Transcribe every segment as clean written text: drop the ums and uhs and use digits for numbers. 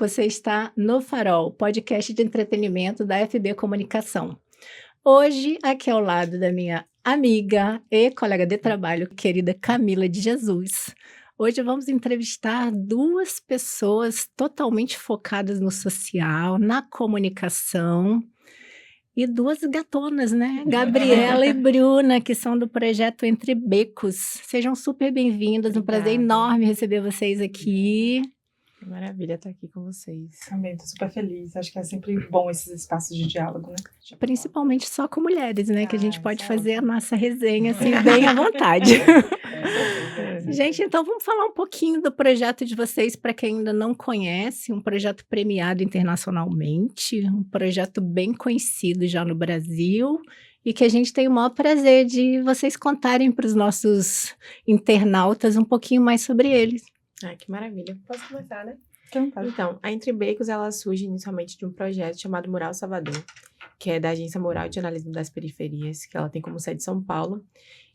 Você está no Farol, podcast de entretenimento da FB Comunicação. Hoje, aqui ao lado da minha amiga e colega de trabalho, querida Camila de Jesus. Hoje vamos entrevistar duas pessoas totalmente focadas no social, na comunicação, e duas gatonas, né? Gabriela e Bruna, que são do projeto Entre Becos. Sejam super bem-vindas, um prazer enorme receber vocês aqui. Maravilha estar aqui com vocês. Também estou super feliz. Acho que é sempre bom esses espaços de diálogo, né? Principalmente só com mulheres, né? Que a gente pode fazer a nossa resenha assim, bem à vontade. Gente, então vamos falar um pouquinho do projeto de vocês para quem ainda não conhece. Um projeto premiado internacionalmente, um projeto bem conhecido já no Brasil e que a gente tem o maior prazer de vocês contarem para os nossos internautas um pouquinho mais sobre eles. Ai, que maravilha. Posso começar, né? Então, A Entre Becos, ela surge inicialmente de um projeto chamado Mural Salvador, que é da Agência Mural de Jornalismo das Periferias, que ela tem como sede São Paulo,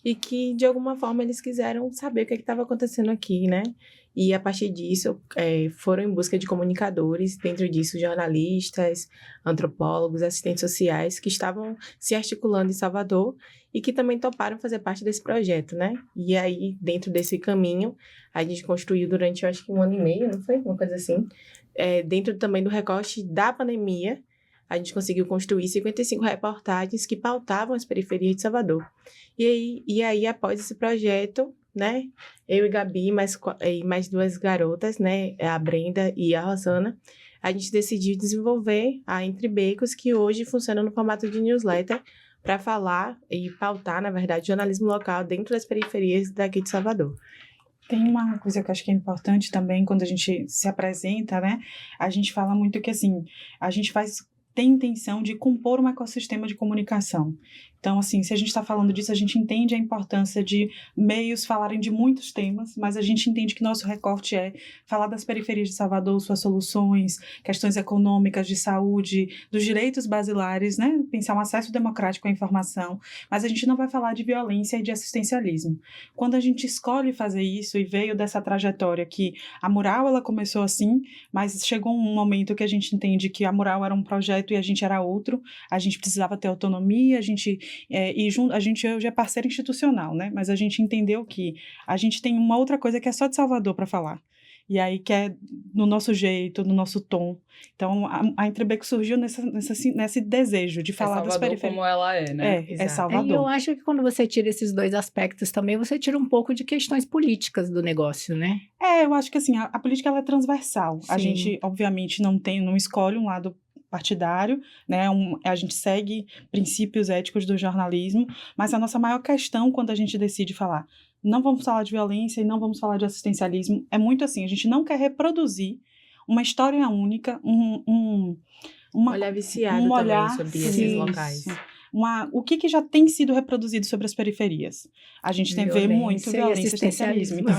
e que, de alguma forma, eles quiseram saber o que estava acontecendo aqui, né? E, a partir disso, foram em busca de comunicadores, dentro disso, jornalistas, antropólogos, assistentes sociais, que estavam se articulando em Salvador e que também toparam fazer parte desse projeto, né? E aí, dentro desse caminho, a gente construiu durante, eu acho que 1 ano e meio, não foi? Uma coisa assim. Dentro também do recorte da pandemia, a gente conseguiu construir 55 reportagens que pautavam as periferias de Salvador. E aí, após esse projeto, né, eu e Gabi, mais 2 garotas, né, a Brenda e a Rosana, a gente decidiu desenvolver a Entre Becos, que hoje funciona no formato de newsletter, para falar e pautar, na verdade, jornalismo local dentro das periferias daqui de Salvador. tem uma coisa que eu acho que é importante também quando a gente se apresenta, né? A gente fala muito que, assim, a gente tem intenção de compor um ecossistema de comunicação. Então, assim, se a gente está falando disso, a gente entende a importância de meios falarem de muitos temas, mas a gente entende que nosso recorte é falar das periferias de Salvador, suas soluções, questões econômicas, de saúde, dos direitos basilares, né? Pensar um acesso democrático à informação, mas a gente não vai falar de violência e de assistencialismo. Quando a gente escolhe fazer isso e veio dessa trajetória que a Mural, ela começou assim, mas chegou um momento que a gente entende que a Mural era um projeto e a gente era outro, a gente precisava ter autonomia, a gente hoje é parceiro institucional, né? Mas a gente entendeu que a gente tem uma outra coisa que é só de Salvador para falar. E aí que é no nosso jeito, no nosso tom. Então, a Entre Becos surgiu nesse desejo de falar das periferias. Como ela é, né? É Salvador. E eu acho que quando você tira esses dois aspectos também, você tira um pouco de questões políticas do negócio, né? Eu acho que assim, a política ela é transversal. Sim. A gente, obviamente, não escolhe um lado partidário, né? A gente segue princípios éticos do jornalismo, mas a nossa maior questão quando a gente decide falar, não vamos falar de violência e não vamos falar de assistencialismo, é muito assim, a gente não quer reproduzir uma história única, Um olhar viciado também sobre esses locais. O que já tem sido reproduzido sobre as periferias? A gente vê muito violência e assistencialismo. Então,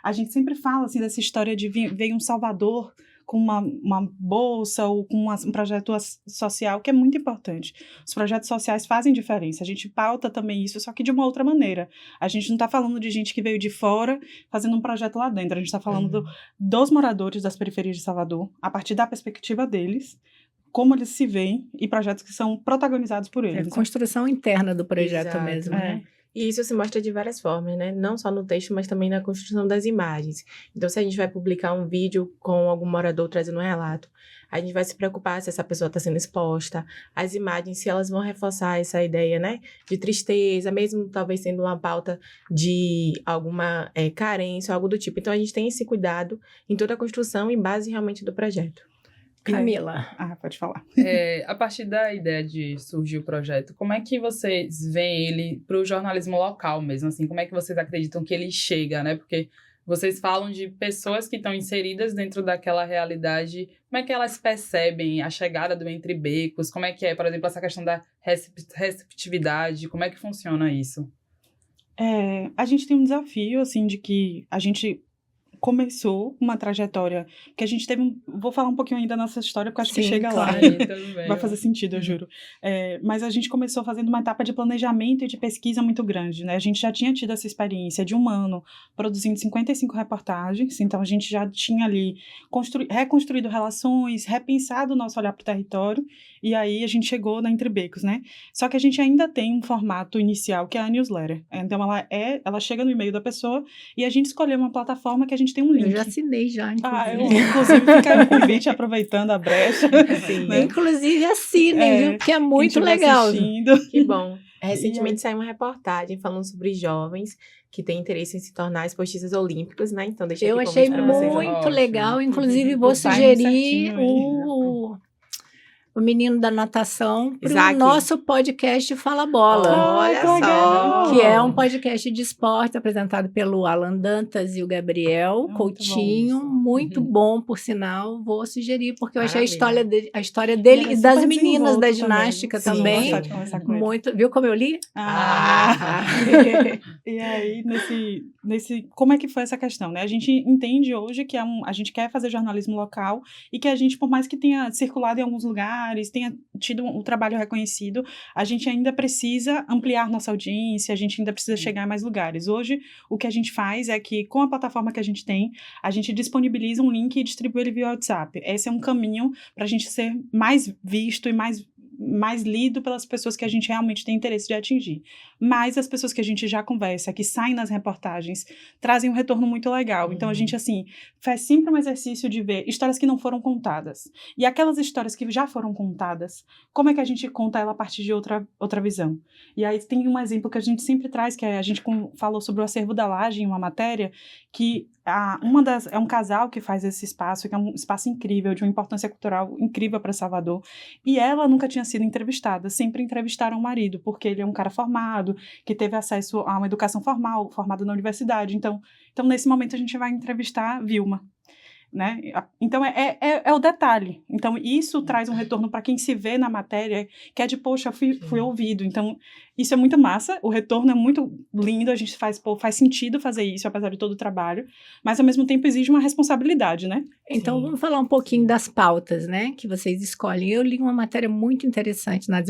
a gente sempre fala assim, dessa história de veio um Salvador com uma bolsa ou com um projeto social, que é muito importante. Os projetos sociais fazem diferença. A gente pauta também isso, só que de uma outra maneira. A gente não está falando de gente que veio de fora fazendo um projeto lá dentro. A gente está falando dos moradores das periferias de Salvador, a partir da perspectiva deles, como eles se veem e projetos que são protagonizados por eles. É a construção interna do projeto. Exato, mesmo, né? E isso se mostra de várias formas, né? Não só no texto, mas também na construção das imagens. Então, se a gente vai publicar um vídeo com algum morador trazendo um relato, a gente vai se preocupar se essa pessoa está sendo exposta, as imagens, se elas vão reforçar essa ideia, né? De tristeza, mesmo talvez sendo uma pauta de alguma carência ou algo do tipo. Então, a gente tem esse cuidado em toda a construção e base realmente do projeto. Camila. Pode falar. A partir da ideia de surgir o projeto, como é que vocês veem ele para o jornalismo local mesmo? Assim, como é que vocês acreditam que ele chega, né? Porque vocês falam de pessoas que estão inseridas dentro daquela realidade. Como é que elas percebem a chegada do Entre Becos? Como é que é, por exemplo, essa questão da receptividade? Como é que funciona isso? A gente tem um desafio, assim, de que a gente começou uma trajetória que a gente teve vou falar um pouquinho ainda da nossa história, porque eu acho que Sim, chega claro. lá. Tudo bem. Vai fazer sentido, eu juro. Mas a gente começou fazendo uma etapa de planejamento e de pesquisa muito grande, né? A gente já tinha tido essa experiência de 1 ano produzindo 55 reportagens, então a gente já tinha ali reconstruído relações, repensado o nosso olhar para o território, e aí a gente chegou na Entre Becos, né? Só que a gente ainda tem um formato inicial, que é a newsletter. Então ela chega no e-mail da pessoa e a gente escolheu uma plataforma que a gente tem um link. Eu já assinei já, Inclusive fica aí o convite, aproveitando a brecha. Sim. Né? Inclusive assinem, viu? Porque é Quem muito estiver legal. assistindo. Que bom. E Recentemente aí? saiu uma reportagem falando sobre jovens que têm interesse em se tornar esportistas olímpicos, né? Então deixa Eu aqui o achei convite para vocês. muito Ótimo. legal. Inclusive, vou O timing sugerir certinho aí. o menino da natação para o Isaac. nosso podcast Fala Bola. Olha que só. legal. Que é um podcast de esporte apresentado pelo Alan Dantas e o Gabriel Muito Coutinho. bom isso. Muito bom, por sinal. Vou sugerir, porque eu achei Maravilha. a história dele Ele e é das super meninas da desenvolto ginástica Sim, também. Gostar de conversar com ele. Muito, viu como eu li? Ah. E aí, como é que foi essa questão, né? A gente entende hoje que a gente quer fazer jornalismo local e que a gente, por mais que tenha circulado em alguns lugares, tenha tido um trabalho reconhecido, a gente ainda precisa ampliar nossa audiência, a gente ainda precisa chegar a mais lugares. Hoje, o que a gente faz é que, com a plataforma que a gente tem, a gente disponibiliza um link e distribui ele via WhatsApp. Esse é um caminho para a gente ser mais visto e mais lido pelas pessoas que a gente realmente tem interesse de atingir. Mas as pessoas que a gente já conversa, que saem nas reportagens, trazem um retorno muito legal. Então, a gente, assim, faz sempre um exercício de ver histórias que não foram contadas. E aquelas histórias que já foram contadas, como é que a gente conta ela a partir de outra visão? E aí tem um exemplo que a gente sempre traz, que a gente falou sobre o Acervo da Laje em uma matéria, que é um casal que faz esse espaço, que é um espaço incrível, de uma importância cultural incrível para Salvador, e ela nunca tinha sido entrevistada, sempre entrevistaram o marido, porque ele é um cara formado, que teve acesso a uma educação formal, formado na universidade, então nesse momento a gente vai entrevistar Vilma, né? Então é o detalhe. Então isso traz um retorno para quem se vê na matéria, que é de, poxa, fui ouvido. Então isso é muito massa, o retorno é muito lindo, a gente faz sentido fazer isso, apesar de todo o trabalho, mas ao mesmo tempo exige uma responsabilidade, né? Então, Sim. vamos falar um pouquinho das pautas, né? Que vocês escolhem. Eu li uma matéria muito interessante na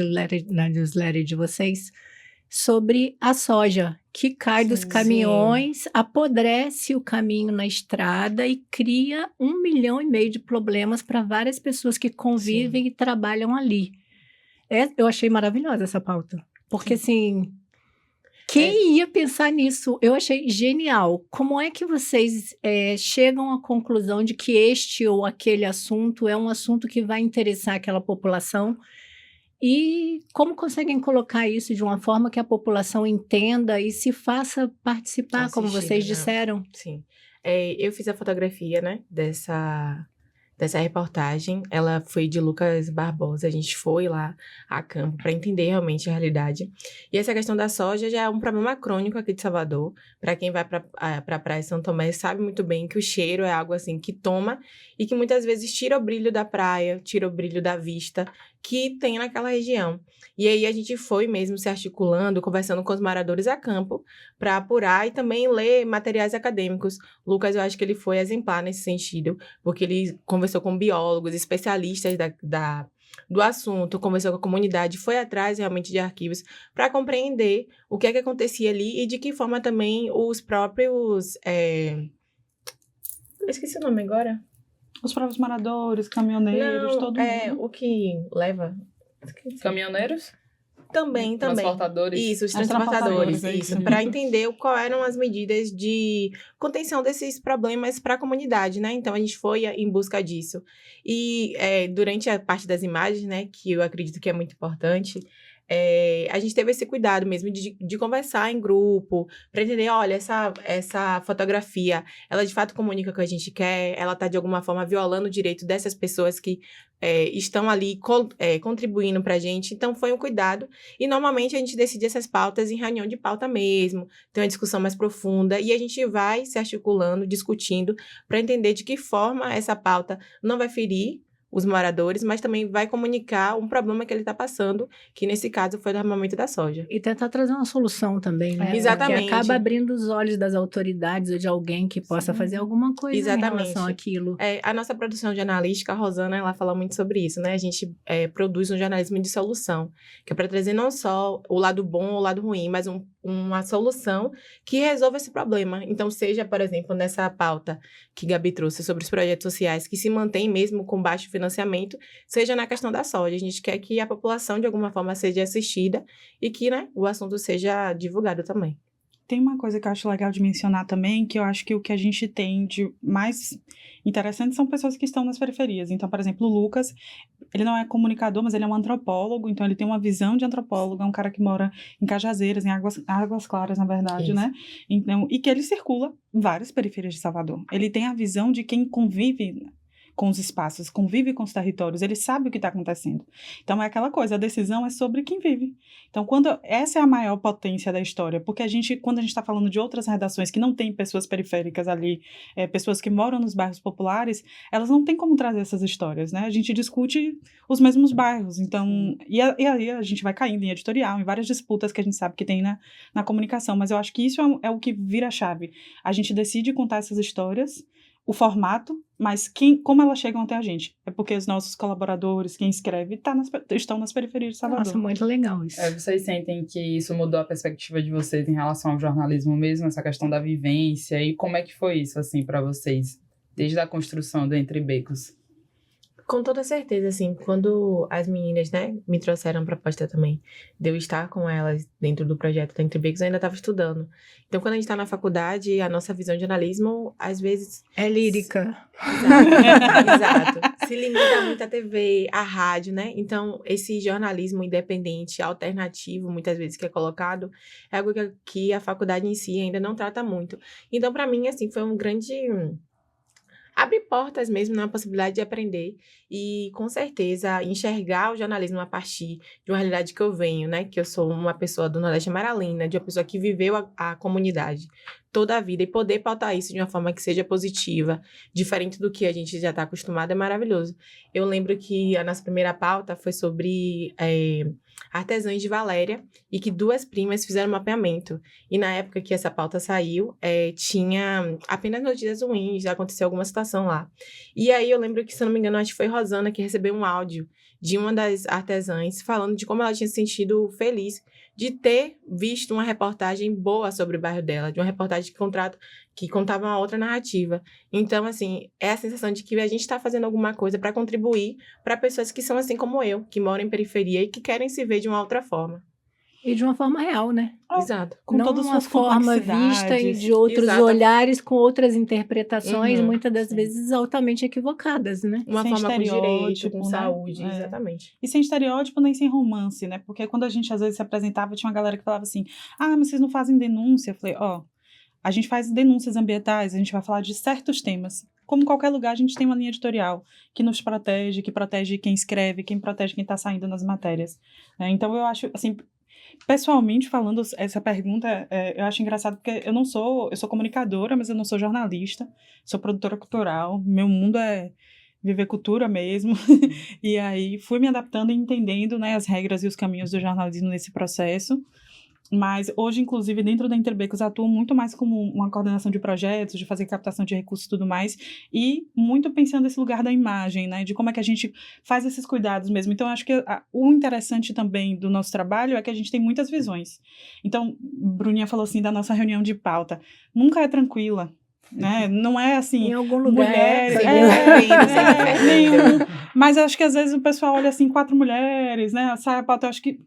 newsletter de vocês sobre a soja, que cai dos Sim. caminhões, apodrece o caminho na estrada e cria 1,5 milhão de problemas para várias pessoas que convivem e trabalham ali. Eu achei maravilhosa essa pauta, porque assim, quem ia pensar nisso? Eu achei genial. Como é que vocês chegam à conclusão de que este ou aquele assunto é um assunto que vai interessar aquela população? E como conseguem colocar isso de uma forma que a população entenda e se faça participar, como Assistir, vocês né? disseram? Sim. Eu fiz a fotografia, né, dessa reportagem. Ela foi de Lucas Barbosa. A gente foi lá a campo para entender realmente a realidade. E essa questão da soja já é um problema crônico aqui de Salvador. Para quem vai para a praia de São Tomé sabe muito bem que o cheiro é algo assim que toma e que muitas vezes tira o brilho da praia, tira o brilho da vista que tem naquela região. E aí a gente foi mesmo se articulando, conversando com os moradores a campo para apurar e também ler materiais acadêmicos. Lucas, eu acho que ele foi exemplar nesse sentido, porque ele conversou com biólogos, especialistas do assunto, conversou com a comunidade, foi atrás realmente de arquivos para compreender o que é que acontecia ali e de que forma também os próprios... Eu esqueci o nome agora. Os próprios moradores, caminhoneiros, todo mundo. O que leva... Caminhoneiros? Também. Transportadores? Isso, os As transportadores, transportadoras, isso, para entender qual eram as medidas de contenção desses problemas para a comunidade, né? Então, a gente foi em busca disso. E durante a parte das imagens, né, que eu acredito que é muito importante, a gente teve esse cuidado mesmo de conversar em grupo, para entender, olha, essa fotografia, ela de fato comunica o que a gente quer, ela está de alguma forma violando o direito dessas pessoas que estão ali contribuindo para a gente. Então, foi um cuidado. E, normalmente, a gente decide essas pautas em reunião de pauta mesmo, tem uma discussão mais profunda, e a gente vai se articulando, discutindo, para entender de que forma essa pauta não vai ferir os moradores, mas também vai comunicar um problema que ele está passando, que nesse caso foi o derramamento da soja. E tentar trazer uma solução também, né? Exatamente. Porque acaba abrindo os olhos das autoridades ou de alguém que possa fazer alguma coisa em relação àquilo. A nossa produção jornalística, a Rosana, ela fala muito sobre isso, né? A gente produz um jornalismo de solução, que é para trazer não só o lado bom ou o lado ruim, mas uma solução que resolva esse problema. Então, seja, por exemplo, nessa pauta que Gabi trouxe sobre os projetos sociais que se mantêm mesmo com baixo financiamento, seja na questão da soja. A gente quer que a população, de alguma forma, seja assistida e que, né, o assunto seja divulgado também. Tem uma coisa que eu acho legal de mencionar também, que eu acho que o que a gente tem de mais interessante são pessoas que estão nas periferias. Então, por exemplo, o Lucas, ele não é comunicador, mas ele é um antropólogo, então ele tem uma visão de antropólogo, é um cara que mora em Cajazeiras, em Águas Claras, na verdade, né? Então, e que ele circula várias periferias de Salvador. Ele tem a visão de quem convive com os espaços, convive com os territórios, ele sabe o que está acontecendo. Então, é aquela coisa, a decisão é sobre quem vive. Então, essa é a maior potência da história, porque quando a gente está falando de outras redações que não tem pessoas periféricas ali, pessoas que moram nos bairros populares, elas não têm como trazer essas histórias, né? A gente discute os mesmos bairros, então, e aí a gente vai caindo em editorial, em várias disputas que a gente sabe que tem na comunicação, mas eu acho que isso é o que vira a chave. A gente decide contar essas histórias, o formato, mas como elas chegam até a gente. É porque os nossos colaboradores, quem escreve, estão nas periferias de Salvador. Nossa, muito legal isso. Vocês sentem que isso mudou a perspectiva de vocês em relação ao jornalismo mesmo, essa questão da vivência? E como é que foi isso, assim, para vocês, desde a construção do Entre Becos? Com toda certeza, assim, quando as meninas, né, me trouxeram a proposta também de eu estar com elas dentro do projeto da Entre Becos, eu ainda estava estudando. Então, quando a gente está na faculdade, a nossa visão de jornalismo, às vezes... É lírica. Exato. Se limita muito à TV, à rádio, né? Então, esse jornalismo independente, alternativo, muitas vezes que é colocado, é algo que a faculdade em si ainda não trata muito. Então, para mim, assim, foi um grande... abre portas mesmo na possibilidade de aprender e, com certeza, enxergar o jornalismo a partir de uma realidade que eu venho, né? Que eu sou uma pessoa do Nordeste Amaralina, de uma pessoa que viveu a comunidade toda a vida e poder pautar isso de uma forma que seja positiva, diferente do que a gente já está acostumado, é maravilhoso. Eu lembro que a nossa primeira pauta foi sobre artesãs de Valéria e que 2 primas fizeram um mapeamento. E na época que essa pauta saiu, tinha apenas notícias ruins, já aconteceu alguma situação lá. E aí eu lembro que, se eu não me engano, acho que foi Rosana que recebeu um áudio de uma das artesãs falando de como ela tinha se sentido feliz de ter visto uma reportagem boa sobre o bairro dela, de uma reportagem que contava uma outra narrativa. Então, assim, é a sensação de que a gente está fazendo alguma coisa para contribuir para pessoas que são assim como eu, que moram em periferia e que querem se ver de uma outra forma. E de uma forma real, né? Exato. Com não todas uma suas forma vista e de outros Exato. olhares, com outras interpretações, muitas das Sim. vezes altamente equivocadas, né? Uma Sem forma com direito, estereótipo, com né? saúde, exatamente. E sem estereótipo nem sem romance, né? Porque quando a gente às vezes se apresentava, tinha uma galera que falava assim, mas vocês não fazem denúncia? Eu falei, a gente faz denúncias ambientais, a gente vai falar de certos temas. Como em qualquer lugar, a gente tem uma linha editorial que nos protege, que protege quem escreve, quem protege quem está saindo nas matérias. Então, eu acho, assim, pessoalmente falando, essa pergunta, eu acho engraçado porque eu sou comunicadora, mas eu não sou jornalista, sou produtora cultural, meu mundo é viver cultura mesmo, e aí fui me adaptando e entendendo, né, as regras e os caminhos do jornalismo nesse processo. Mas hoje, inclusive, dentro da Entre Becos, atuo muito mais como uma coordenação de projetos, de fazer captação de recursos e tudo mais, e muito pensando nesse lugar da imagem, né, de como é que a gente faz esses cuidados mesmo. Então, acho que o interessante também do nosso trabalho é que a gente tem muitas visões. Então, Bruninha falou assim da nossa reunião de pauta, nunca é tranquila, né? Não é assim, em algum lugar mulheres, mas acho que às vezes o pessoal olha assim, 4 mulheres, né? Sai a pauta, eu acho que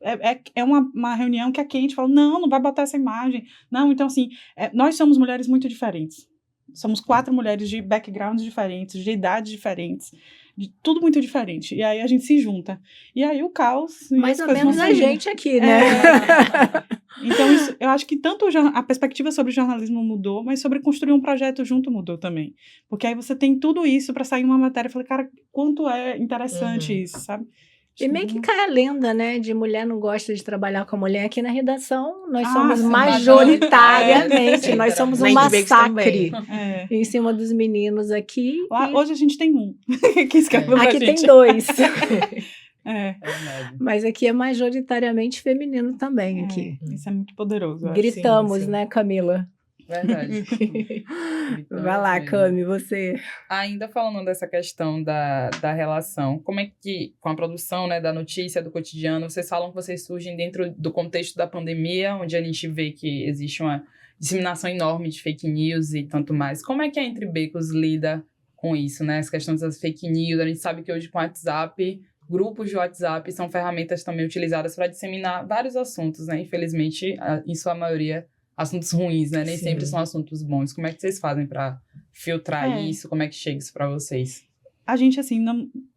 é uma reunião que é quente, fala, não vai botar essa imagem, não, então assim, nós somos mulheres muito diferentes, somos 4 mulheres de backgrounds diferentes, de idades diferentes, de tudo muito diferente, e aí a gente se junta, e aí o caos... Mais ou menos a gente aqui, né? Então, eu acho que tanto a perspectiva sobre o jornalismo mudou, mas sobre construir um projeto junto mudou também. Porque aí você tem tudo isso para sair uma matéria e falar, cara, quanto é interessante isso, sabe? E meio que cai a lenda, né, de mulher não gosta de trabalhar com mulher. Aqui na redação, nós Ah, somos sim. majoritariamente, nós somos um Na Incubex massacre É. em cima dos meninos aqui. Lá, e hoje a gente tem um que escreveu pra aqui gente. tem 2, É, Verdade. mas aqui é majoritariamente feminino também aqui. isso é muito poderoso. eu acho. Gritamos, sim. né, Camila? Verdade. Vai lá, mesmo. Cami, você. Ainda falando dessa questão da relação, como é que, com a produção, né, da notícia, do cotidiano, vocês falam que vocês surgem dentro do contexto da pandemia, onde a gente vê que existe uma disseminação enorme de fake news e tanto mais. Como é que a Entre Becos lida com isso, né? As questões das fake news, a gente sabe que hoje com o WhatsApp, grupos de WhatsApp são ferramentas também utilizadas para disseminar vários assuntos, né? Infelizmente, em sua maioria, assuntos ruins, né? Nem Sim. sempre são assuntos bons. Como é que vocês fazem para filtrar isso? Como é que chega isso para vocês? A gente, assim,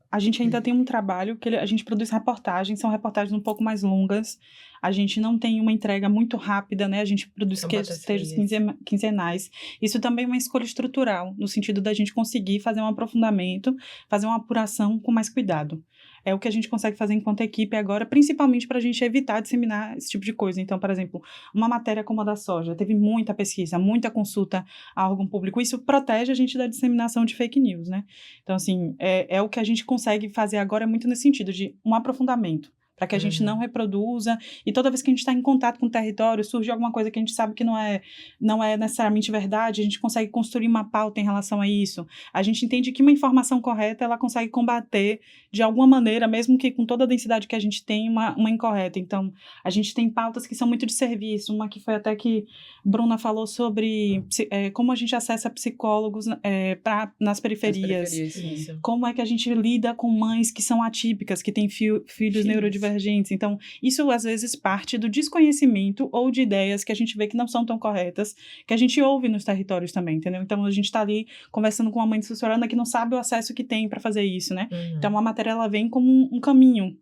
a gente ainda tem um trabalho que a gente produz reportagens, são reportagens um pouco mais longas. A gente não tem uma entrega muito rápida, né? A gente produz São textos patrocínios. quinzenais. Isso também é uma escolha estrutural, no sentido da gente conseguir fazer um aprofundamento, fazer uma apuração com mais cuidado. É o que a gente consegue fazer enquanto equipe agora, principalmente para a gente evitar disseminar esse tipo de coisa. Então, por exemplo, uma matéria como a da soja, teve muita pesquisa, muita consulta a órgão público. Isso protege a gente da disseminação de fake news, né? Então, assim, é o que a gente consegue fazer agora, é muito nesse sentido de um aprofundamento, para que a gente não reproduza, e toda vez que a gente está em contato com o território, surge alguma coisa que a gente sabe que não é necessariamente verdade, a gente consegue construir uma pauta em relação a isso. A gente entende que uma informação correta, ela consegue combater, de alguma maneira, mesmo que com toda a densidade que a gente tem, uma incorreta. Então, a gente tem pautas que são muito de serviço, uma que foi até que Bruna falou sobre como a gente acessa psicólogos nas periferias. Isso. Como é que a gente lida com mães que são atípicas, que têm filhos neurodivergentes. Então, isso às vezes parte do desconhecimento ou de ideias que a gente vê que não são tão corretas, que a gente ouve nos territórios também, entendeu? Então, a gente está ali conversando com uma mãe sussurrando que não sabe o acesso que tem para fazer isso, né? Então, a matéria, ela vem como um caminho.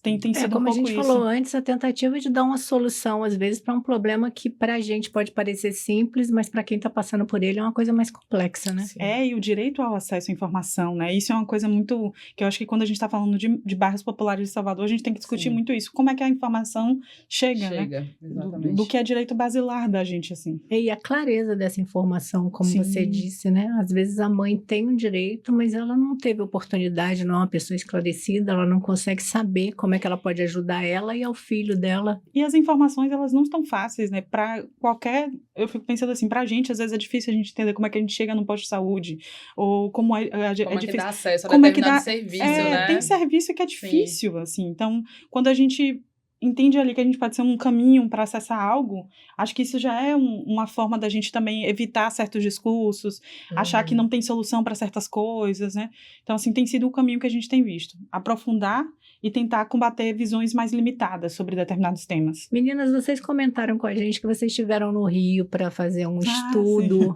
Tem sido como um a pouco gente isso. falou antes, a tentativa de dar uma solução, às vezes, para um problema que para a gente pode parecer simples, mas para quem está passando por ele é uma coisa mais complexa, né? Sim. E o direito ao acesso à informação, né? Isso é uma coisa muito... que eu acho que quando a gente está falando de bairros populares de Salvador, a gente tem que discutir muito isso. Como é que a informação chega, né? Exatamente. Do que é direito basilar da gente, assim. E a clareza dessa informação, como Sim. você disse, né? Às vezes a mãe tem um direito, mas ela não teve oportunidade, não é uma pessoa esclarecida, ela não consegue saber como é que ela pode ajudar ela e ao filho dela. E as informações, elas não estão fáceis, né? Para qualquer... Eu fico pensando assim, pra gente, às vezes é difícil a gente entender como é que a gente chega num posto de saúde, ou como é Como é que difícil... dá acesso a como é que determinado dá- serviço, né? Tem serviço que é difícil, assim. Então, quando a gente entende ali que a gente pode ser um caminho para acessar algo, acho que isso já é uma forma da gente também evitar certos discursos, achar que não tem solução para certas coisas, né? Então, assim, tem sido o caminho que a gente tem visto. Aprofundar e tentar combater visões mais limitadas sobre determinados temas. Meninas, vocês comentaram com a gente que vocês estiveram no Rio para fazer um Ah, estudo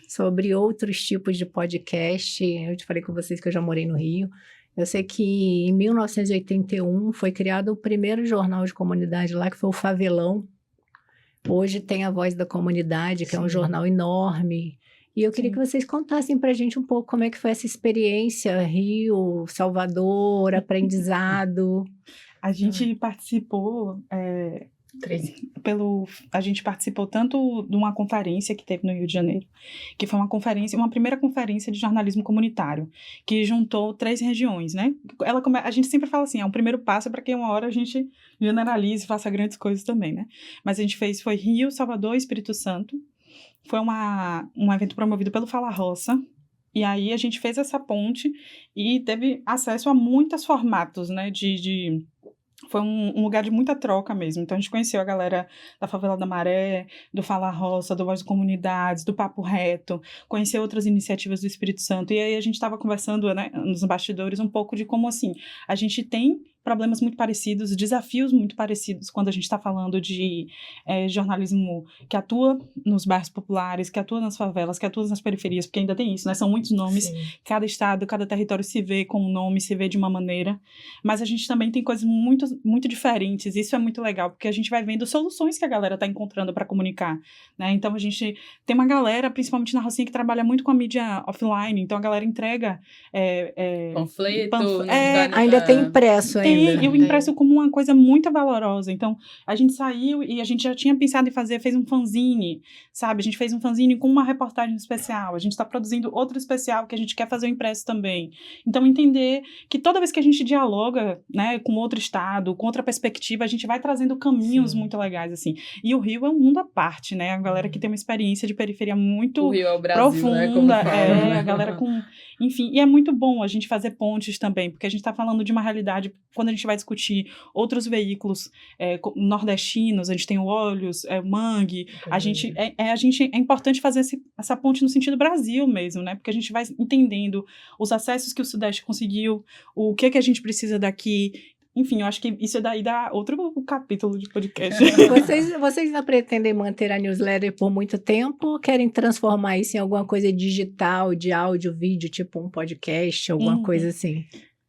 sobre outros tipos de podcast. Eu te falei com vocês que eu já morei no Rio. Eu sei que em 1981 foi criado o primeiro jornal de comunidade lá, que foi o Favelão. Hoje tem a Voz da Comunidade, que é um jornal enorme. E eu queria que vocês contassem pra gente um pouco como é que foi essa experiência, Rio, Salvador, aprendizado. A gente participou... a gente participou tanto de uma conferência que teve no Rio de Janeiro, que foi uma primeira conferência de jornalismo comunitário, que juntou 3 regiões, né? A gente sempre fala assim, é um primeiro passo para que uma hora a gente generalize e faça grandes coisas também, né? Mas a gente foi Rio, Salvador e Espírito Santo. Foi um evento promovido pelo Fala Roça. E aí a gente fez essa ponte e teve acesso a muitos formatos, né? Foi um lugar de muita troca mesmo. Então, a gente conheceu a galera da Favela da Maré, do Fala Roça, do Voz de Comunidades, do Papo Reto, conheceu outras iniciativas do Espírito Santo. E aí a gente estava conversando, né, nos bastidores um pouco de como, assim, a gente tem problemas muito parecidos, desafios muito parecidos quando a gente está falando de jornalismo que atua nos bairros populares, que atua nas favelas, que atua nas periferias, porque ainda tem isso, né? São muitos nomes. Sim. Cada estado, cada território se vê com um nome, se vê de uma maneira. Mas a gente também tem coisas muito, muito diferentes. Isso é muito legal, porque a gente vai vendo soluções que a galera está encontrando para comunicar, né? Então, a gente tem uma galera, principalmente na Rocinha, que trabalha muito com a mídia offline. Então, a galera entrega... Panfleto. Ainda tem impresso ainda. E o impresso como uma coisa muito valorosa. Então, a gente saiu e a gente já tinha pensado em fez um fanzine, sabe? A gente fez um fanzine com uma reportagem especial. A gente está produzindo outro especial que a gente quer fazer o impresso também. Então, entender que toda vez que a gente dialoga, né, com outro estado, com outra perspectiva, a gente vai trazendo caminhos muito legais, assim. E o Rio é um mundo à parte, né? A galera que tem uma experiência de periferia muito O Rio é o Brasil, profunda, né? Como falam, né? a galera com... Enfim, e é muito bom a gente fazer pontes também, porque a gente está falando de uma realidade, quando a gente vai discutir outros veículos nordestinos, a gente tem o Olhos, o Mangue, a gente é importante fazer essa ponte no sentido Brasil mesmo, né? Porque a gente vai entendendo os acessos que o Sudeste conseguiu, o que a gente precisa daqui. Enfim, eu acho que isso daí dá outro capítulo de podcast. Vocês ainda pretendem manter a newsletter por muito tempo ou querem transformar isso em alguma coisa digital, de áudio, vídeo, tipo um podcast, alguma coisa assim?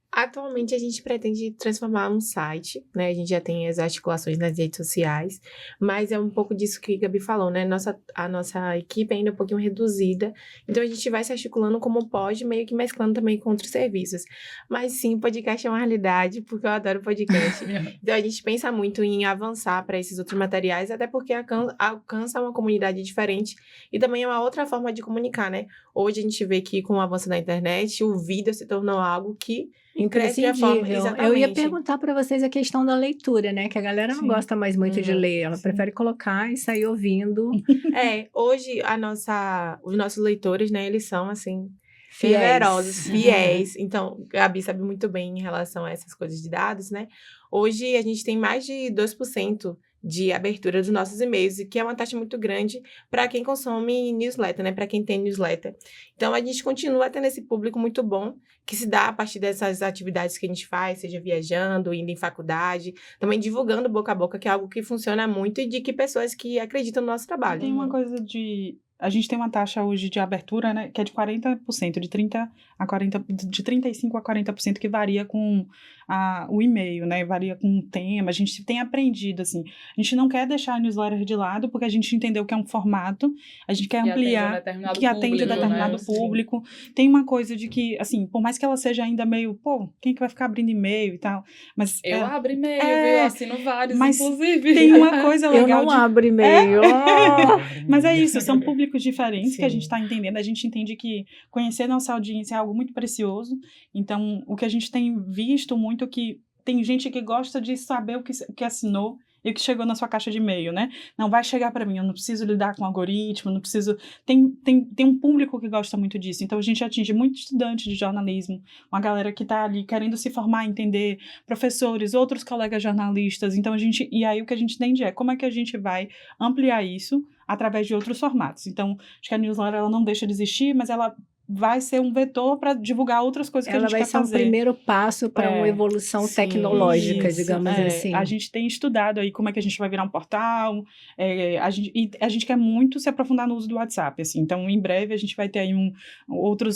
Atualmente a gente pretende transformar um site, né? A gente já tem as articulações nas redes sociais, mas é um pouco disso que a Gabi falou, né? A nossa equipe é ainda um pouquinho reduzida, então a gente vai se articulando como pode, meio que mesclando também com outros serviços. Mas sim, podcast é uma realidade, porque eu adoro podcast. Então a gente pensa muito em avançar para esses outros materiais, até porque alcança uma comunidade diferente e também é uma outra forma de comunicar, né? Hoje a gente vê que com o avanço da internet, o vídeo se tornou algo que imprescindível. Eu ia perguntar para vocês a questão da leitura, né? Que a galera não gosta mais muito de ler, ela prefere colocar e sair ouvindo. Hoje os nossos leitores, né, eles são assim fervorosos, fiéis. Então, a Gabi sabe muito bem em relação a essas coisas de dados, né? Hoje a gente tem mais de 2% de abertura dos nossos e-mails, e que é uma taxa muito grande para quem consome newsletter, né? Para quem tem newsletter. Então, a gente continua tendo esse público muito bom, que se dá a partir dessas atividades que a gente faz, seja viajando, indo em faculdade, também divulgando boca a boca, que é algo que funciona muito e de que pessoas que acreditam no nosso trabalho. Tem uma coisa de... A gente tem uma taxa hoje de abertura, né, que é de 40%, de 35% a 40%, que varia com o e-mail, né, varia com o tema. A gente tem aprendido, assim, a gente não quer deixar a newsletter de lado, porque a gente entendeu que é um formato, a gente quer ampliar, que atende a determinado público. Tem uma coisa de que, assim, por mais que ela seja ainda meio, quem que vai ficar abrindo e-mail e tal, mas... Eu abro e-mail, viu? Eu assino vários, mas inclusive. Tem uma coisa legal eu não abro e-mail. Mas é isso, são públicos diferentes que a gente está entendendo. A gente entende que conhecer nossa audiência é algo muito precioso. Então, o que a gente tem visto muito é que tem gente que gosta de saber o que assinou e o que chegou na sua caixa de e-mail, né? Não vai chegar para mim, eu não preciso lidar com algoritmo, não preciso... Tem um público que gosta muito disso. Então, a gente atinge muito estudante de jornalismo, uma galera que está ali querendo se formar, entender, professores, outros colegas jornalistas. Então, e aí o que a gente entende é como é que a gente vai ampliar isso através de outros formatos. Então, acho que a newsletter ela não deixa de existir, mas ela vai ser um vetor para divulgar outras coisas que a gente quer fazer. Ela vai ser um primeiro passo para uma evolução tecnológica, digamos assim. A gente tem estudado aí como é que a gente vai virar um portal, a gente quer muito se aprofundar no uso do WhatsApp, assim. Então, em breve, a gente vai ter aí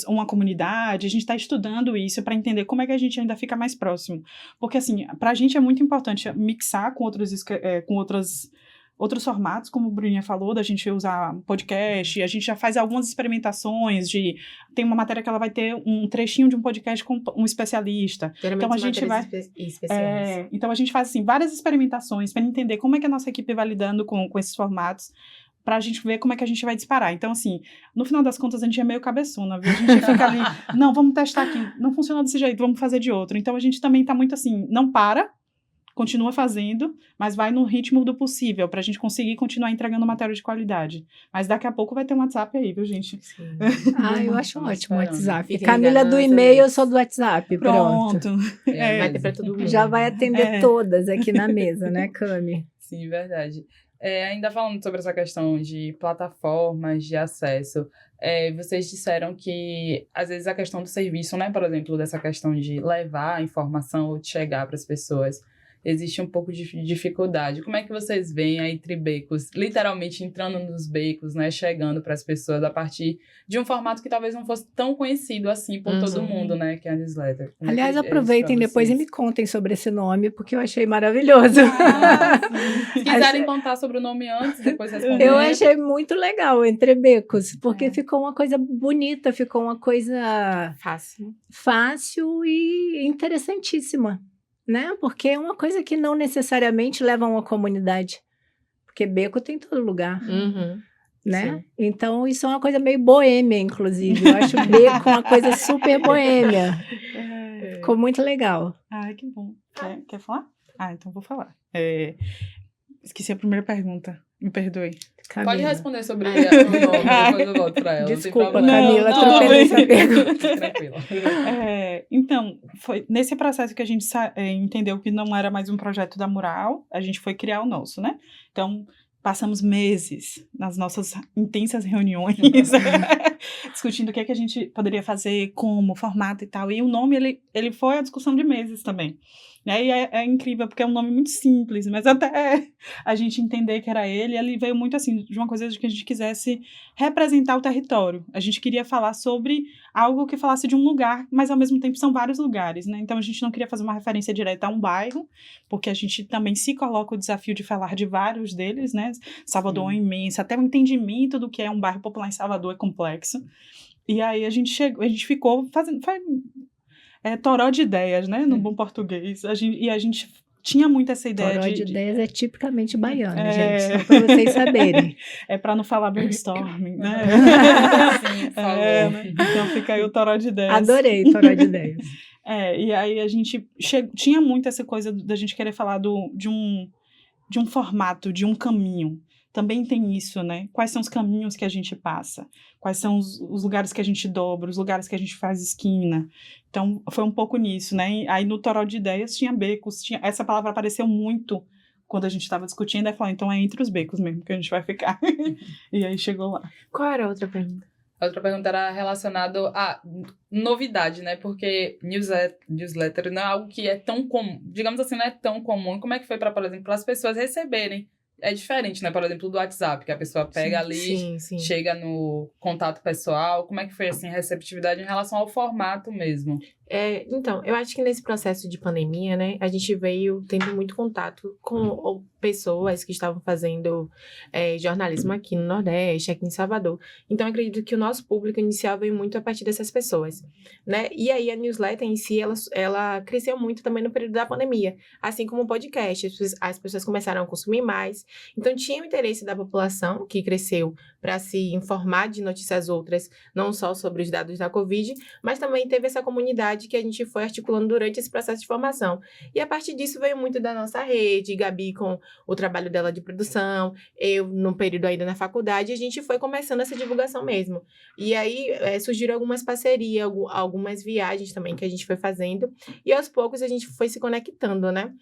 uma comunidade, a gente está estudando isso para entender como é que a gente ainda fica mais próximo. Porque, assim, para a gente é muito importante mixar com outros formatos, como o Bruninha falou, da gente usar podcast, a gente já faz algumas experimentações tem uma matéria que ela vai ter um trechinho de um podcast com um especialista. Então a gente vai então a gente faz assim várias experimentações para entender como é que a nossa equipe vai lidando com esses formatos, pra gente ver como é que a gente vai disparar. Então, assim, no final das contas, a gente é meio cabeçona, viu? A gente fica ali, não, vamos testar aqui, não funciona desse jeito, vamos fazer de outro. Então, a gente também tá muito assim, não continua fazendo, mas vai no ritmo do possível, pra gente conseguir continuar entregando matéria de qualidade. Mas daqui a pouco vai ter um WhatsApp aí, viu, gente? Eu acho ótimo o WhatsApp. Camila do e-mail, eu sou do WhatsApp. Pronto. Vai ter pra todo mundo. Já vai atender todas aqui na mesa, né, Cami? Sim, verdade. Ainda falando sobre essa questão de plataformas de acesso, vocês disseram que, às vezes, a questão do serviço, né, por exemplo, dessa questão de levar a informação ou de chegar para as pessoas, existe um pouco de dificuldade. Como é que vocês veem aí Tribecos, literalmente entrando nos becos, né, chegando para as pessoas a partir de um formato que talvez não fosse tão conhecido assim por todo mundo, né, que é a newsletter? Aliás, aproveitem depois e me contem sobre esse nome, porque eu achei maravilhoso. Se quiserem contar sobre o nome antes, depois responder. Eu achei muito legal, Entre Becos, porque ficou uma coisa bonita, ficou uma coisa fácil e interessantíssima. né? Porque é uma coisa que não necessariamente leva a uma comunidade. Porque beco tem em todo lugar, né? Sim. Então, isso é uma coisa meio boêmia, inclusive. Eu acho beco uma coisa super boêmia. Ficou muito legal. Ai, que bom. Quer falar? Então vou falar. Esqueci a primeira pergunta. Me perdoe. Camila. Pode responder sobre o nome, depois eu volto pra ela. Desculpa, não tem problema. Camila, tudo atropelei bem. essa pergunta. Tranquila. Então, foi nesse processo que a gente entendeu que não era mais um projeto da Mural, a gente foi criar o nosso, né? Então, passamos meses nas nossas intensas reuniões discutindo o que é que a gente poderia fazer, como, formato e tal. E o nome, ele foi a discussão de meses também. Né? E é incrível, porque é um nome muito simples, mas até a gente entender que era ele veio muito assim, de uma coisa de que a gente quisesse representar o território. A gente queria falar sobre algo que falasse de um lugar, mas ao mesmo tempo são vários lugares, né? Então a gente não queria fazer uma referência direta a um bairro, porque a gente também se coloca o desafio de falar de vários deles, né? Salvador é imenso, até o entendimento do que é um bairro popular em Salvador é complexo. E aí a gente ficou fazendo... toró de ideias, né? No bom português. A gente tinha muito essa ideia Toró de ideias é tipicamente baiana, É. gente. Só para vocês saberem. É para não falar brainstorming, né? Sim, por favor. Né? Então fica aí o toró de ideias. Adorei toró de ideias. E aí a gente tinha muito essa coisa da gente querer falar de um formato, de um caminho. Também tem isso, né? Quais são os caminhos que a gente passa? Quais são os lugares que a gente dobra, os lugares que a gente faz esquina? Então, foi um pouco nisso, né? E aí, no Toró de Ideias, tinha becos. Essa palavra apareceu muito quando a gente estava discutindo. Aí, falou, então é entre os becos mesmo que a gente vai ficar. E aí, chegou lá. Qual era a outra pergunta? A outra pergunta era relacionada à novidade, né? Porque newsletter não é algo que é tão comum. Digamos assim, não é tão comum. Como é que foi para, por exemplo, as pessoas receberem? É diferente, né? Por exemplo, do WhatsApp, que a pessoa pega ali, chega no contato pessoal. Como é que foi, assim, a receptividade em relação ao formato mesmo? Então, eu acho que nesse processo de pandemia, né, a gente veio tendo muito contato com pessoas que estavam fazendo jornalismo aqui no Nordeste, aqui em Salvador. Então, eu acredito que o nosso público inicial veio muito a partir dessas pessoas, né? E aí, a newsletter em si, ela cresceu muito também no período da pandemia, assim como o podcast. As pessoas começaram a consumir mais. Então, tinha o interesse da população, que cresceu para se informar de notícias outras, não só sobre os dados da Covid, mas também teve essa comunidade que a gente foi articulando durante esse processo de formação. E a partir disso veio muito da nossa rede, Gabi com o trabalho dela de produção, eu no período ainda na faculdade, a gente foi começando essa divulgação mesmo. E aí surgiram algumas parcerias, algumas viagens também que a gente foi fazendo, e aos poucos a gente foi se conectando, né?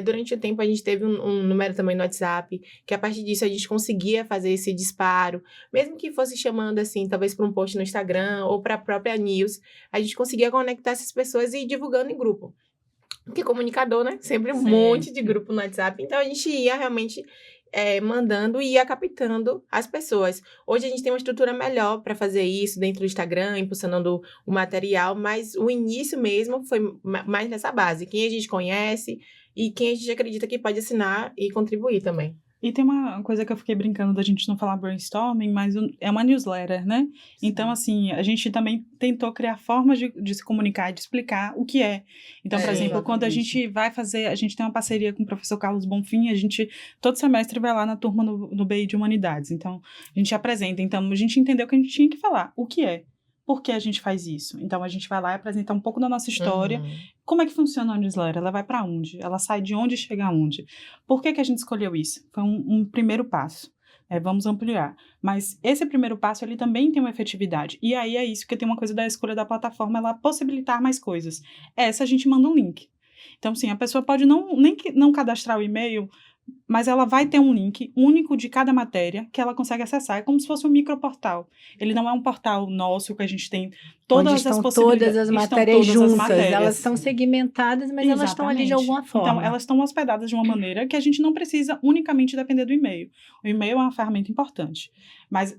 Durante o tempo a gente teve um número também no WhatsApp, que a partir disso a gente conseguia fazer esse disparo, mesmo que fosse chamando assim, talvez para um post no Instagram ou para a própria news, a gente conseguia conectar essas pessoas e ir divulgando em grupo. Porque comunicador, né? Sempre um monte de grupo no WhatsApp. Então, a gente ia realmente mandando e ia captando as pessoas. Hoje, a gente tem uma estrutura melhor para fazer isso dentro do Instagram, impulsionando o material, mas o início mesmo foi mais nessa base. Quem a gente conhece e quem a gente acredita que pode assinar e contribuir também. E tem uma coisa que eu fiquei brincando da gente não falar brainstorming, mas é uma newsletter, né? Sim. Então, assim, a gente também tentou criar formas de se comunicar e de explicar o que é. Então, por exemplo, exatamente. Quando a gente vai fazer, a gente tem uma parceria com o professor Carlos Bonfim, a gente, todo semestre, vai lá na turma no BI de Humanidades. Então, a gente apresenta. Então, a gente entendeu que a gente tinha que falar o que é. Por que a gente faz isso? Então, a gente vai lá e apresenta um pouco da nossa história. Como é que funciona a newsletter? Ela vai para onde? Ela sai de onde e chega aonde? Por que a gente escolheu isso? Foi um primeiro passo. Vamos ampliar. Mas esse primeiro passo, ele também tem uma efetividade. E aí é isso, que tem uma coisa da escolha da plataforma, ela possibilitar mais coisas. Essa a gente manda um link. Então, sim, a pessoa pode não cadastrar o e-mail, mas ela vai ter um link único de cada matéria que ela consegue acessar. É como se fosse um microportal. Ele não é um portal nosso que a gente tem todas as possibilidades. Todas as matérias juntas. Elas estão segmentadas, mas elas estão ali de alguma forma. Então, elas estão hospedadas de uma maneira que a gente não precisa unicamente depender do e-mail. O e-mail é uma ferramenta importante. Mas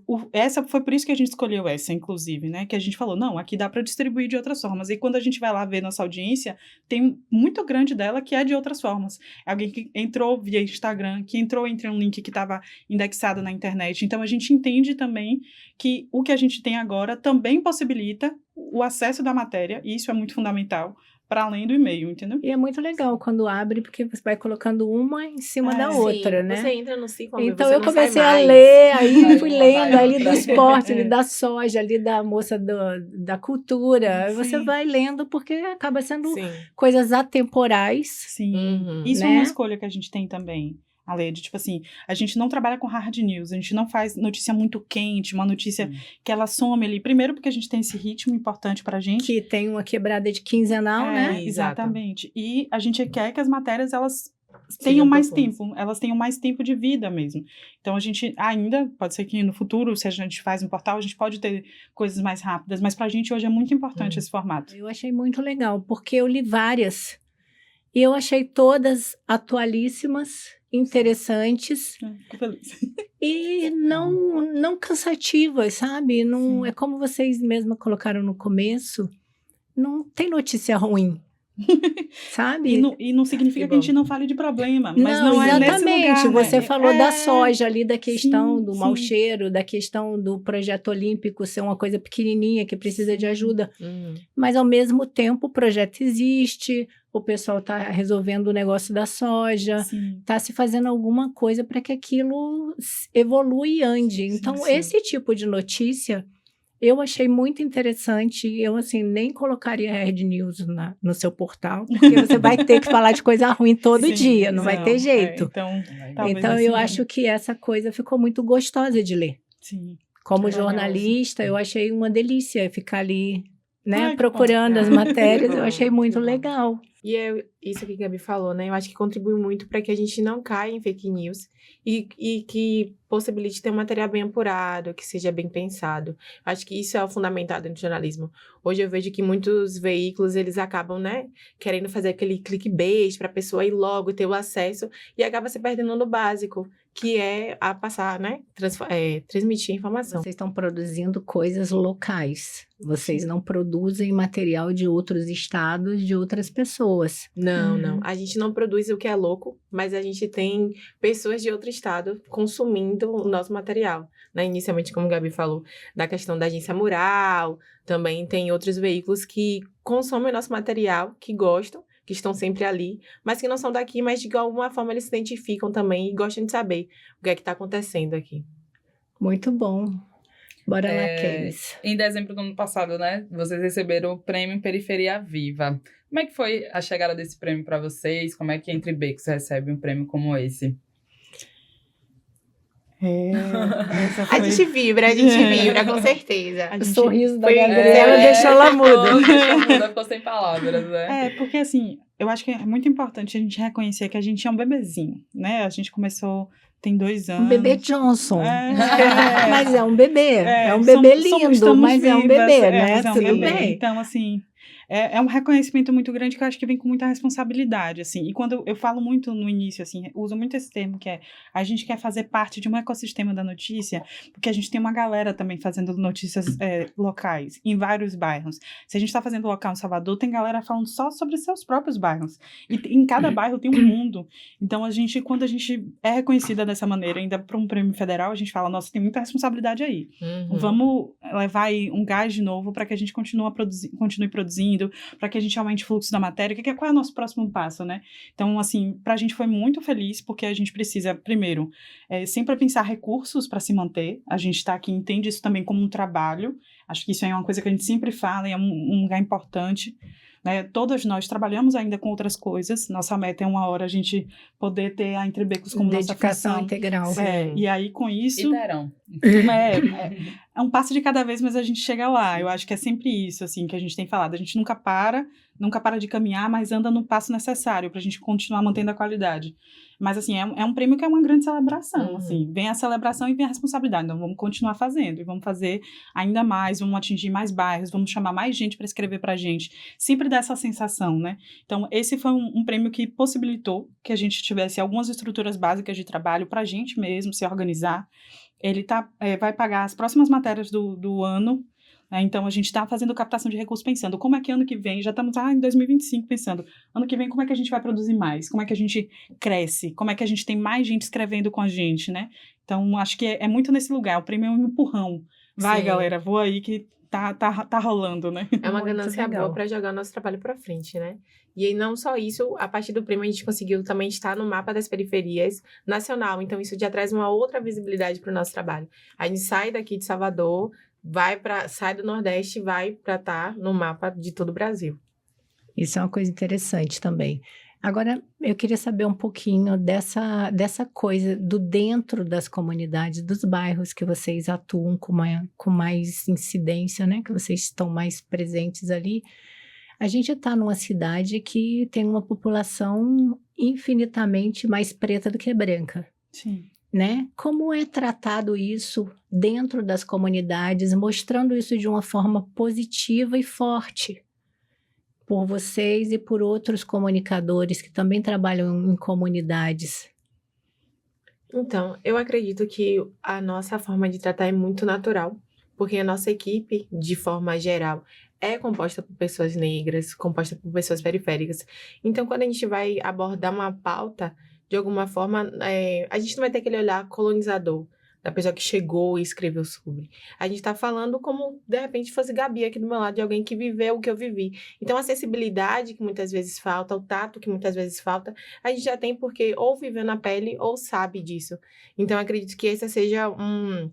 foi por isso que a gente escolheu essa, inclusive, né? Que a gente falou, não, aqui dá para distribuir de outras formas. E quando a gente vai lá ver nossa audiência, tem muito grande dela que é de outras formas. É alguém que entrou via Instagram, que entrou entre um link que estava indexado na internet. Então, a gente entende também que o que a gente tem agora também possibilita o acesso da matéria, e isso é muito fundamental, para além do e-mail, entendeu? E é muito legal quando abre, porque você vai colocando uma em cima da Sim, outra, Sim, né? Você entra no ciclo, Então você eu não sai comecei a mais. ler, aí Vai fui uma, lendo vai ali do outra. esporte, ali da soja, ali da moça da cultura. Aí você Sim. vai lendo porque acaba sendo Sim. coisas atemporais, Sim. Uhum. Isso é Né? uma escolha que a gente tem também, Ale, de tipo assim, a gente não trabalha com hard news, a gente não faz notícia muito quente, uma notícia que ela some ali. Primeiro porque a gente tem esse ritmo importante pra gente. que tem uma quebrada de quinzenal, né? Exato. Exatamente. E a gente quer que as matérias, elas Sejam tenham mais profundas. tempo, elas tenham mais tempo de vida mesmo. Então a gente ainda, pode ser que no futuro, se a gente faz um portal, a gente pode ter coisas mais rápidas, mas pra gente hoje é muito importante esse formato. Eu achei muito legal, porque eu li várias e eu achei todas atualíssimas, interessantes Fico feliz. e não cansativas, sabe? Não, Sim. é como vocês mesmos colocaram no começo, não tem notícia ruim, sabe? E não significa Que que a gente bom. não fale de problema, mas não é nesse exatamente. lugar, Você né? falou da soja ali, da questão sim, do sim. mau cheiro, da questão do projeto olímpico ser uma coisa pequenininha que precisa de ajuda. Uhum. Mas, ao mesmo tempo, o projeto existe, o pessoal está resolvendo o negócio da soja, Sim. está se fazendo alguma coisa para que aquilo evolua e ande. Sim, Então, sim. esse tipo de notícia eu achei muito interessante. Eu, assim, nem colocaria Hard News no seu portal, porque você vai ter que falar de coisa ruim todo Sim, dia, não vai ter jeito. Então, talvez Então, assim eu mesmo. acho que essa coisa ficou muito gostosa de ler. Sim. Como Legal, jornalista, eu achei uma delícia ficar ali, né, Ai, que procurando bom. as matérias, Que eu bom, achei muito que bom. legal. E é isso que a Gabi falou, né? Eu acho que contribui muito para que a gente não caia em fake news e que possibilite ter um material bem apurado, que seja bem pensado. Acho que isso é o fundamental dentro do jornalismo. Hoje eu vejo que muitos veículos, eles acabam, né, querendo fazer aquele clickbait para a pessoa ir logo ter o acesso e acaba se perdendo no básico, que é a passar, né, transmitir a informação. Vocês estão produzindo coisas locais. Vocês não produzem material de outros estados, de outras pessoas. Não, Uhum. não. A gente não produz o que é louco, mas a gente tem pessoas de outro estado consumindo o nosso material. Né? Inicialmente, como o Gabi falou, da questão da agência mural, também tem outros veículos que consomem o nosso material, que gostam, que estão sempre ali, mas que não são daqui, mas de alguma forma eles se identificam também e gostam de saber o que é que está acontecendo aqui. Muito bom. Bora lá, Kelis. Em dezembro do ano passado, né, vocês receberam o prêmio Periferia Viva. Como é que foi a chegada desse prêmio para vocês? Como é que Entre Becos recebe um prêmio como esse? A gente vibra, com certeza. A O gente- sorriso da foi- Gabriela deixou ela muda. Deixou muda, ficou sem palavras, né? porque assim, eu acho que é muito importante a gente reconhecer que a gente é um bebezinho, né? A gente começou, tem 2 anos. Um bebê Johnson. É. Mas é um bebê. É um somos- bebê lindo, estamos mas é um vivas, bebê, né? mas é um Tudo bebê. bem. Então, assim, é um reconhecimento muito grande que eu acho que vem com muita responsabilidade, assim. E quando eu falo muito no início, assim, uso muito esse termo, que é a gente quer fazer parte de um ecossistema da notícia, porque a gente tem uma galera também fazendo notícias locais, em vários bairros. Se a gente está fazendo local em Salvador, tem galera falando só sobre seus próprios bairros. E em cada bairro tem um mundo. Então, quando a gente é reconhecida dessa maneira, ainda para um prêmio federal, a gente fala, nossa, tem muita responsabilidade aí. Uhum. Vamos levar aí um gás de novo para que a gente continue produzindo, para que a gente aumente o fluxo da matéria. Qual é o nosso próximo passo, né? Então, assim, para a gente foi muito feliz, porque a gente precisa, primeiro, sempre pensar recursos para se manter. A gente está aqui, entende isso também como um trabalho. Acho que isso é uma coisa que a gente sempre fala e é um lugar importante. Né? Todas nós trabalhamos ainda com outras coisas. Nossa meta é uma hora a gente poder ter a Entre Becos como nossa Dedicação função. integral. E aí, com isso... E terão. É um passo de cada vez, mas a gente chega lá. Eu acho que é sempre isso, assim, que a gente tem falado. A gente nunca para de caminhar, mas anda no passo necessário para a gente continuar mantendo a qualidade. Mas, assim, é um prêmio que é uma grande celebração, assim. Vem a celebração e vem a responsabilidade. Então, vamos continuar fazendo e vamos fazer ainda mais, vamos atingir mais bairros, vamos chamar mais gente para escrever pra gente. Sempre dá essa sensação, né? Então, esse foi um prêmio que possibilitou que a gente tivesse algumas estruturas básicas de trabalho pra gente mesmo se organizar. Ele vai pagar as próximas matérias do ano, né? Então a gente está fazendo captação de recursos pensando como é que ano que vem, já estamos em 2025 pensando, ano que vem como é que a gente vai produzir mais, como é que a gente cresce, como é que a gente tem mais gente escrevendo com a gente, né? Então acho que é muito nesse lugar, o prêmio é um empurrão. Vai, Sim. galera, voa aí que tá rolando, né? É uma Muito ganância legal. boa para jogar o nosso trabalho para frente, né? E aí, não só isso, a partir do prêmio a gente conseguiu também estar no mapa das periferias nacional. Então, isso já traz uma outra visibilidade para o nosso trabalho. A gente sai daqui de Salvador, sai do Nordeste e vai para estar no mapa de todo o Brasil. Isso é uma coisa interessante também. Agora, eu queria saber um pouquinho dessa coisa do dentro das comunidades, dos bairros que vocês atuam com mais incidência, né? Que vocês estão mais presentes ali. A gente está numa cidade que tem uma população infinitamente mais preta do que branca, Sim. né? Como é tratado isso dentro das comunidades, mostrando isso de uma forma positiva e forte por vocês e por outros comunicadores que também trabalham em comunidades? Então, eu acredito que a nossa forma de tratar é muito natural, porque a nossa equipe, de forma geral, é composta por pessoas negras, composta por pessoas periféricas. Então, quando a gente vai abordar uma pauta, de alguma forma, a gente não vai ter aquele olhar colonizador da pessoa que chegou e escreveu sobre. A gente está falando como, de repente, fosse Gabi aqui do meu lado, de alguém que viveu o que eu vivi. Então, a sensibilidade que muitas vezes falta, o tato que muitas vezes falta, a gente já tem porque ou viveu na pele ou sabe disso. Então, acredito que esse seja um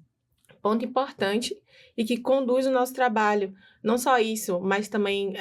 ponto importante e que conduz o nosso trabalho. Não só isso, mas também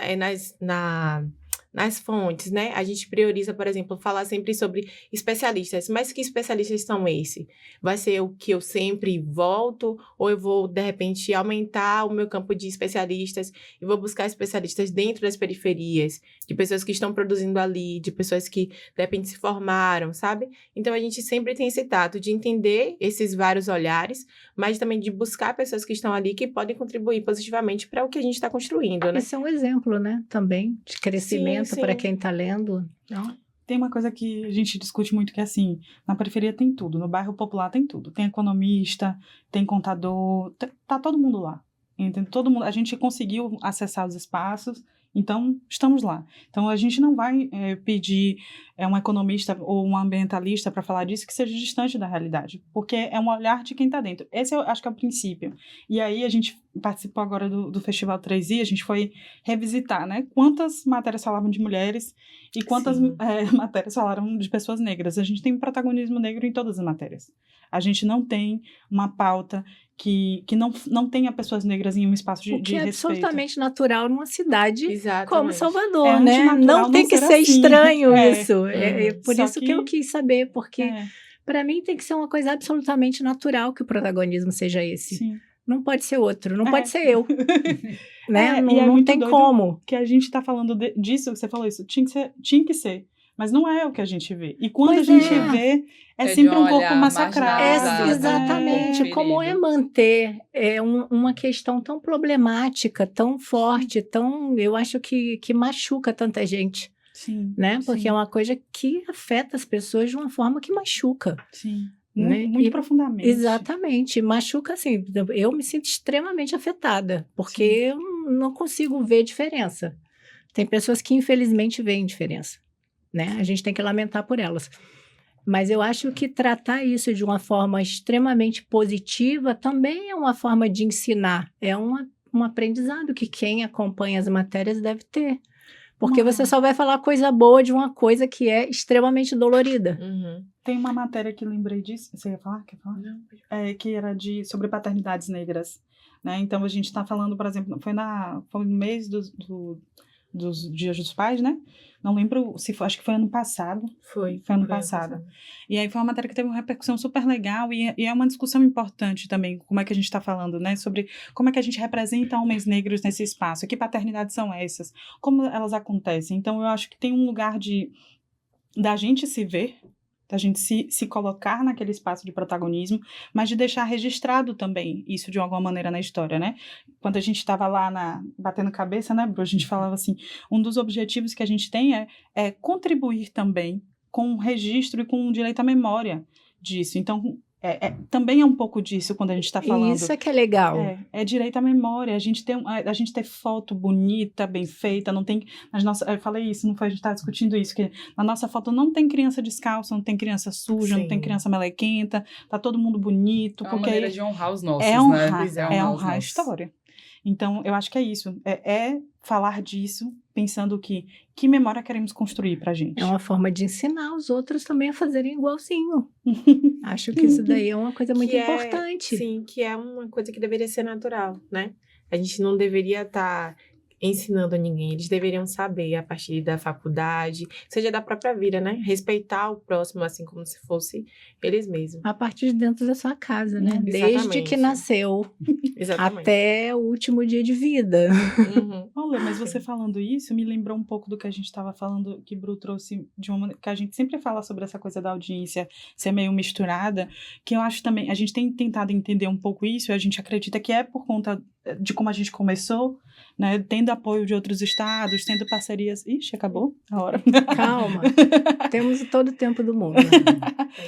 nas fontes, né? A gente prioriza, por exemplo, falar sempre sobre especialistas. Mas que especialistas são esses? Vai ser o que eu sempre volto? Ou eu vou, de repente, aumentar o meu campo de especialistas e vou buscar especialistas dentro das periferias, de pessoas que estão produzindo ali, de pessoas que, de repente, se formaram, sabe? Então, a gente sempre tem esse tato de entender esses vários olhares, mas também de buscar pessoas que estão ali que podem contribuir positivamente para o que a gente está construindo, né? Esse é um exemplo, né? Também de crescimento Sim, para sim. quem está lendo. Não? Tem uma coisa que a gente discute muito que é assim, na periferia tem tudo, no bairro popular tem tudo. Tem economista, tem contador, tá todo mundo lá. Entende? Todo mundo, a gente conseguiu acessar os espaços, então estamos lá. Então a gente não vai pedir um economista ou um ambientalista para falar disso que seja distante da realidade, porque é um olhar de quem está dentro. Esse eu acho que é o princípio. E aí a gente participou agora do Festival 3i, a gente foi revisitar, né? Quantas matérias falavam de mulheres e quantas matérias falaram de pessoas negras. A gente tem um protagonismo negro em todas as matérias. A gente não tem uma pauta que não tenha pessoas negras em um espaço de O que é respeito. absolutamente natural numa cidade Exatamente. como Salvador, É né? antinatural Não tem não que ser ser assim. estranho É. isso. É por Só isso que eu quis saber, porque para mim tem que ser uma coisa absolutamente natural que o protagonismo seja esse. Sim. Não pode ser outro, não pode ser eu. Né? E Não muito tem doido como. que a gente está falando disso, que você falou isso, tinha que ser. Mas não é o que a gente vê. E quando Pois a gente é. vê, é De sempre um um corpo olhar massacrado. marginalizado, Exatamente. ferido. Como é manter uma questão tão problemática, tão forte, eu acho que machuca tanta gente, Sim, né? Porque sim, é uma coisa que afeta as pessoas de uma forma que machuca. sim. Né? Muito E- profundamente. Exatamente. Machuca assim. Eu me sinto extremamente afetada, porque eu não consigo ver diferença. Tem pessoas que infelizmente veem diferença, né? A gente tem que lamentar por elas. Mas eu acho que tratar isso de uma forma extremamente positiva também é uma forma de ensinar. É um aprendizado que quem acompanha as matérias deve ter. Porque você só vai falar coisa boa de uma coisa que é extremamente dolorida. Uhum. Tem uma matéria que lembrei disso. Você ia falar? Quer falar? Não. Que era sobre paternidades negras. Né? Então, a gente está falando, por exemplo, foi no mês dos Dias dos Pais, né? Não lembro se foi, acho que foi ano passado. Foi ano passado. E aí foi uma matéria que teve uma repercussão super legal e é uma discussão importante também, como é que a gente está falando, né? Sobre como é que a gente representa homens negros nesse espaço, que paternidades são essas, como elas acontecem. Então, eu acho que tem um lugar da gente se ver, da gente se colocar naquele espaço de protagonismo, mas de deixar registrado também isso de alguma maneira na história, né? Quando a gente estava lá batendo cabeça, né, Bru? A gente falava assim, um dos objetivos que a gente tem é contribuir também com o registro e com o direito à memória disso. Então, também é um pouco disso quando a gente está falando. Isso é que é legal. É direito à memória, a gente ter foto bonita, bem feita, não tem... eu falei isso, não foi? A gente estava discutindo isso, que na nossa foto não tem criança descalça, não tem criança suja, Sim. não tem criança melequenta, tá todo mundo bonito. É uma porque maneira de honrar os nossos, é né? honrar os a nossos. história. Então, eu acho que é isso. É falar disso pensando que memória queremos construir pra gente. É uma forma de ensinar os outros também a fazerem igualzinho. Acho que isso daí é uma coisa muito importante. Sim, que é uma coisa que deveria ser natural, né? A gente não deveria estar ensinando a ninguém. Eles deveriam saber a partir da faculdade, seja da própria vida, né? Respeitar o próximo assim como se fosse eles mesmos. A partir de dentro da sua casa, né? Desde Exatamente. que nasceu Exatamente. até o último dia de vida. Uhum. Olha, mas você falando isso me lembrou um pouco do que a gente estava falando, que Bru trouxe de uma maneira que a gente sempre fala sobre essa coisa da audiência ser meio misturada, que eu acho também, a gente tem tentado entender um pouco isso, e a gente acredita que é por conta de como a gente começou, né, tendo apoio de outros estados, tendo parcerias. Ixi, acabou a hora. Calma, temos todo o tempo do mundo.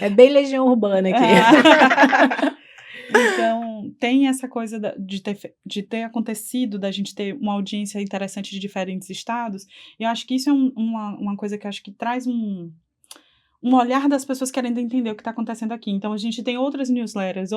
É bem Legião Urbana aqui. Então, tem essa coisa de ter acontecido, da gente ter uma audiência interessante de diferentes estados, e eu acho que isso é uma coisa que eu acho que traz um olhar das pessoas querendo entender o que está acontecendo aqui. Então, a gente tem outras newsletters,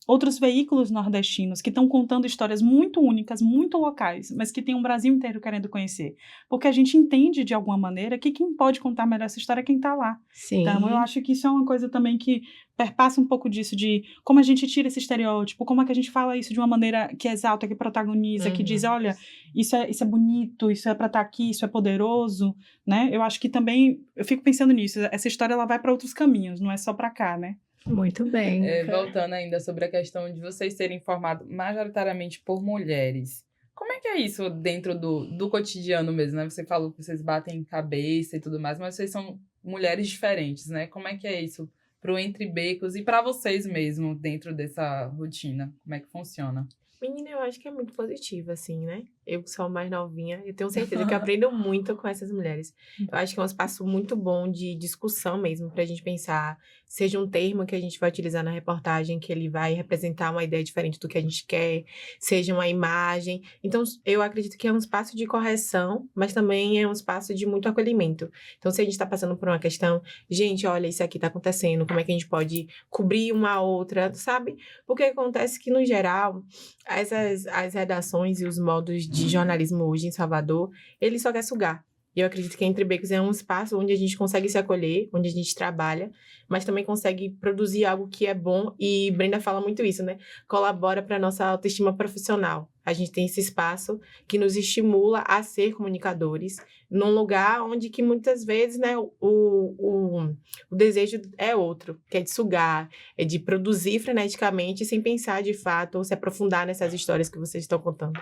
outros veículos nordestinos que estão contando histórias muito únicas, muito locais, mas que tem um Brasil inteiro querendo conhecer. Porque a gente entende, de alguma maneira, que quem pode contar melhor essa história é quem está lá. Sim. Então, eu acho que isso é uma coisa também que perpassa um pouco disso, de como a gente tira esse estereótipo, como é que a gente fala isso de uma maneira que exalta, que protagoniza, que diz, olha, isso é bonito, isso é para estar aqui, isso é poderoso, né? Eu acho que também, eu fico pensando nisso, essa história ela vai para outros caminhos, não é só para cá, né? Muito bem. Voltando ainda sobre a questão de vocês serem formados majoritariamente por mulheres. Como é que é isso dentro do cotidiano mesmo, né? Você falou que vocês batem cabeça e tudo mais, mas vocês são mulheres diferentes, né? Como é que é isso pro Entre Becos e para vocês mesmo dentro dessa rotina? Como é que funciona? Menina, eu acho que é muito positivo, assim, né? Eu que sou a mais novinha, eu tenho certeza que eu aprendo muito com essas mulheres. Eu acho que é um espaço muito bom de discussão mesmo, pra gente pensar, seja um termo que a gente vai utilizar na reportagem, que ele vai representar uma ideia diferente do que a gente quer, seja uma imagem. Então, eu acredito que é um espaço de correção, mas também é um espaço de muito acolhimento. Então, se a gente tá passando por uma questão, gente, olha, isso aqui tá acontecendo, como é que a gente pode cobrir uma outra, sabe? Porque acontece que, no geral, as redações e os modos de jornalismo hoje em Salvador, ele só quer sugar. E eu acredito que Entre Becos é um espaço onde a gente consegue se acolher, onde a gente trabalha, mas também consegue produzir algo que é bom. E Brenda fala muito isso, né? Colabora para a nossa autoestima profissional. A gente tem esse espaço que nos estimula a ser comunicadores num lugar onde que muitas vezes, né, o desejo é outro, que é de sugar, é de produzir freneticamente sem pensar de fato ou se aprofundar nessas histórias que vocês estão contando.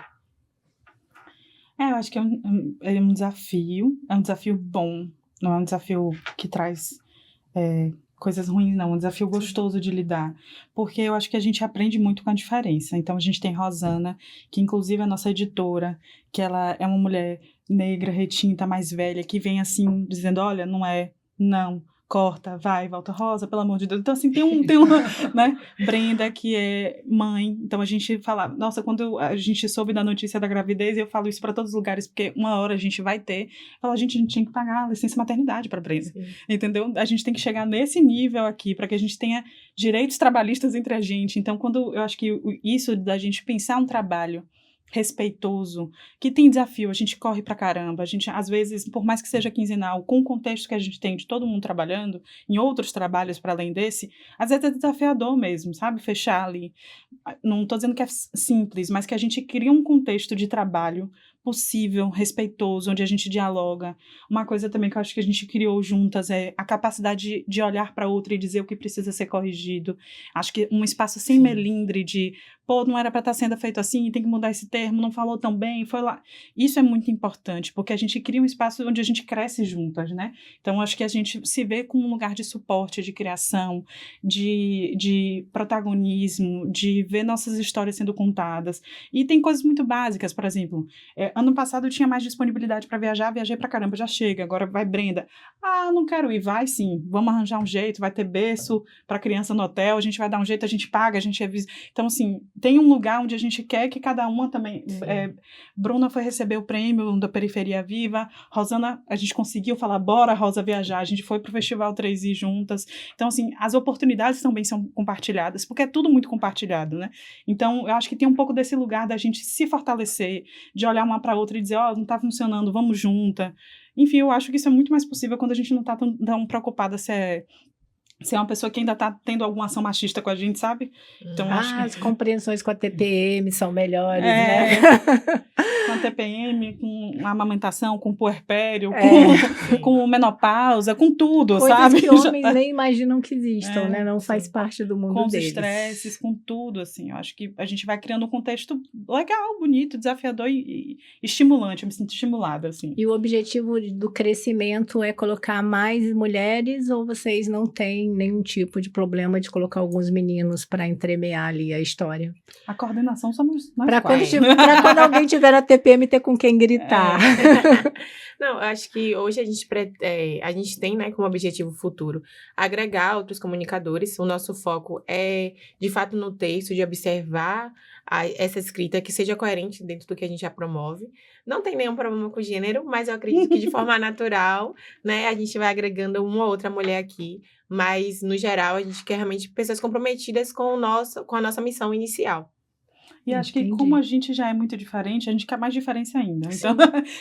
Eu acho que é um desafio bom, não é um desafio que traz coisas ruins, não, é um desafio gostoso de lidar, porque eu acho que a gente aprende muito com a diferença. Então, a gente tem Rosana, que inclusive é a nossa editora, que ela é uma mulher negra, retinta, mais velha, que vem assim, dizendo, olha, não, corta, vai, volta, Rosa, pelo amor de Deus. Então, assim, tem uma, né, Brenda, que é mãe, então a gente fala, nossa, quando a gente soube da notícia da gravidez, eu falo isso para todos os lugares, porque uma hora a gente vai ter, fala, a gente tinha que pagar a licença maternidade para Brenda, entendeu? A gente tem que chegar nesse nível aqui, para que a gente tenha direitos trabalhistas entre a gente. Então, quando eu acho que isso da gente pensar um trabalho respeitoso, que tem desafio, a gente corre pra caramba, a gente, às vezes, por mais que seja quinzenal, com o contexto que a gente tem de todo mundo trabalhando, em outros trabalhos para além desse, às vezes é desafiador mesmo, sabe? Fechar ali. Não tô dizendo que é simples, mas que a gente cria um contexto de trabalho possível, respeitoso, onde a gente dialoga. Uma coisa também que eu acho que a gente criou juntas é a capacidade de olhar para outra e dizer o que precisa ser corrigido. Acho que um espaço sem melindre de, pô, não era para estar sendo feito assim, tem que mudar esse termo, não falou tão bem, foi lá. Isso é muito importante, porque a gente cria um espaço onde a gente cresce juntas, né? Então, acho que a gente se vê como um lugar de suporte, de criação, de protagonismo, de ver nossas histórias sendo contadas. E tem coisas muito básicas, por exemplo, ano passado eu tinha mais disponibilidade para viajar, viajei pra caramba, já chega, agora vai Brenda. Ah, não quero ir, vai sim, vamos arranjar um jeito, vai ter berço para criança no hotel, a gente vai dar um jeito, a gente paga, a gente avisa. Então, assim, tem um lugar onde a gente quer que cada uma também... Bruna foi receber o prêmio da Periferia Viva, Rosana, a gente conseguiu falar, bora, Rosa, viajar, a gente foi pro Festival 3i juntas. Então, assim, as oportunidades também são compartilhadas, porque é tudo muito compartilhado, né? Então, eu acho que tem um pouco desse lugar da gente se fortalecer, de olhar uma para outra e dizer, não tá funcionando, vamos junta. Enfim, eu acho que isso é muito mais possível quando a gente não tá tão preocupada se é uma pessoa que ainda tá tendo alguma ação machista com a gente, sabe? Então, acho que... As compreensões com a TPM são melhores, né? Com a TPM, com a amamentação, com o puerpério, com menopausa, com tudo, coisas sabe? que homens nem imaginam que existam, né? Não faz sim. parte do mundo com deles. os estresses, com tudo, assim. Eu acho que a gente vai criando um contexto legal, bonito, desafiador e estimulante. Eu me sinto estimulada, assim. E o objetivo do crescimento é colocar mais mulheres ou vocês não têm nenhum tipo de problema de colocar alguns meninos para entremear ali a história? A coordenação somos nós Para quatro. quando alguém tiver na TPM ter com quem gritar. Não, eu acho que hoje a gente tem, né, como objetivo futuro agregar outros comunicadores. O nosso foco é, de fato, no texto, de observar essa escrita que seja coerente dentro do que a gente já promove. Não tem nenhum problema com gênero, mas eu acredito que de forma natural, né, a gente vai agregando uma ou outra mulher aqui. Mas, no geral, a gente quer realmente pessoas comprometidas com a nossa missão inicial. E acho que como a gente já é muito diferente, a gente quer mais diferença ainda. Então,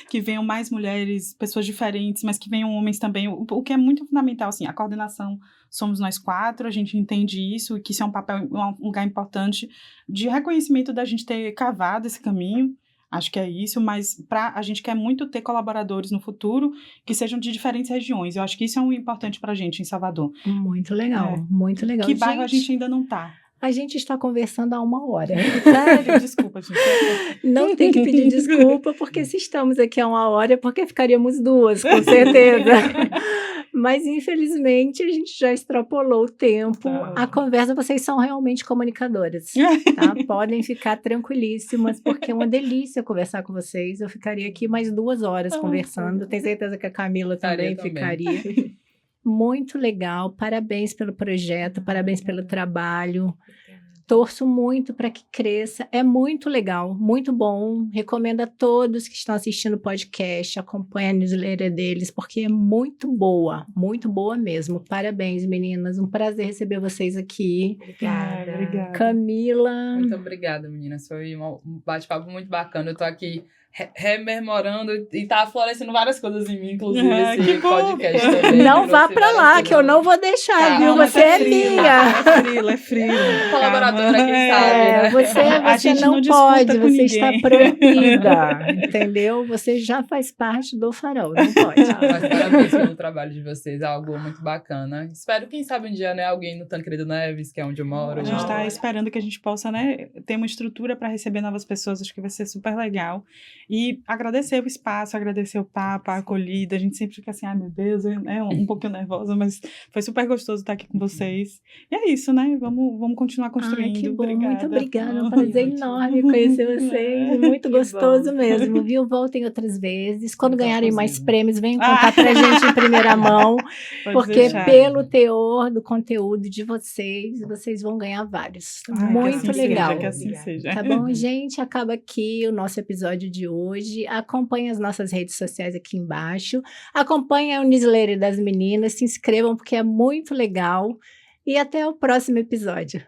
que venham mais mulheres, pessoas diferentes, mas que venham homens também. O que é muito fundamental, assim, a coordenação somos nós quatro, a gente entende isso, que isso é um papel, um lugar importante de reconhecimento da gente ter cavado esse caminho. Acho que é isso, mas a gente quer muito ter colaboradores no futuro que sejam de diferentes regiões. Eu acho que isso é importante pra gente em Salvador. Muito legal, muito legal. Que bairro a gente ainda não tá? A gente está conversando há 1 hora. Sério, desculpa, gente. Não tem que pedir desculpa, porque se estamos aqui há 1 hora é porque ficaríamos 2, com certeza. Mas, infelizmente, a gente já extrapolou o tempo. A conversa, vocês são realmente comunicadoras, tá? Podem ficar tranquilíssimas, porque é uma delícia conversar com vocês. Eu ficaria aqui mais 2 horas conversando. Tenho certeza que a Camila também ficaria. Muito legal, parabéns pelo projeto, parabéns pelo trabalho. Torço muito para que cresça, é muito legal, muito bom. Recomendo a todos que estão assistindo o podcast, acompanhem a newsletter deles, porque é muito boa mesmo. Parabéns, meninas, um prazer receber vocês aqui. Obrigada. Camila. Muito obrigada, meninas, foi um bate-papo muito bacana. Eu tô aqui rememorando e tá florescendo várias coisas em mim, inclusive esse podcast também. Não vá pra lá, que eu não vou deixar, viu? Você é minha. É frio. Colaboradora, quem sabe, né? Você não pode, você está proibida, entendeu? Você já faz parte do Farol, não pode. Mas parabéns pelo trabalho de vocês, é algo muito bacana. Espero, quem sabe, um dia, né, alguém no Tancredo Neves, que é onde eu moro. A gente tá esperando que a gente possa, né, ter uma estrutura para receber novas pessoas, acho que vai ser super legal. E agradecer o espaço, agradecer o papo, a acolhida. A gente sempre fica assim, ai meu Deus, um pouquinho nervosa, mas foi super gostoso estar aqui com vocês. E é isso, né? Vamos continuar construindo. Ai, que bom, obrigada. muito obrigada. É um prazer enorme conhecer vocês. Muito gostoso mesmo, viu? Voltem outras vezes. Quando ganharem mais prêmios, venham contar pra gente em primeira mão. Porque pelo teor do conteúdo de vocês vão ganhar vários. Muito legal. Que assim seja. Tá bom, gente? Acaba aqui o nosso episódio de hoje. Acompanhe as nossas redes sociais aqui embaixo. Acompanhe o newsletter das meninas. Se inscrevam porque é muito legal. E até o próximo episódio.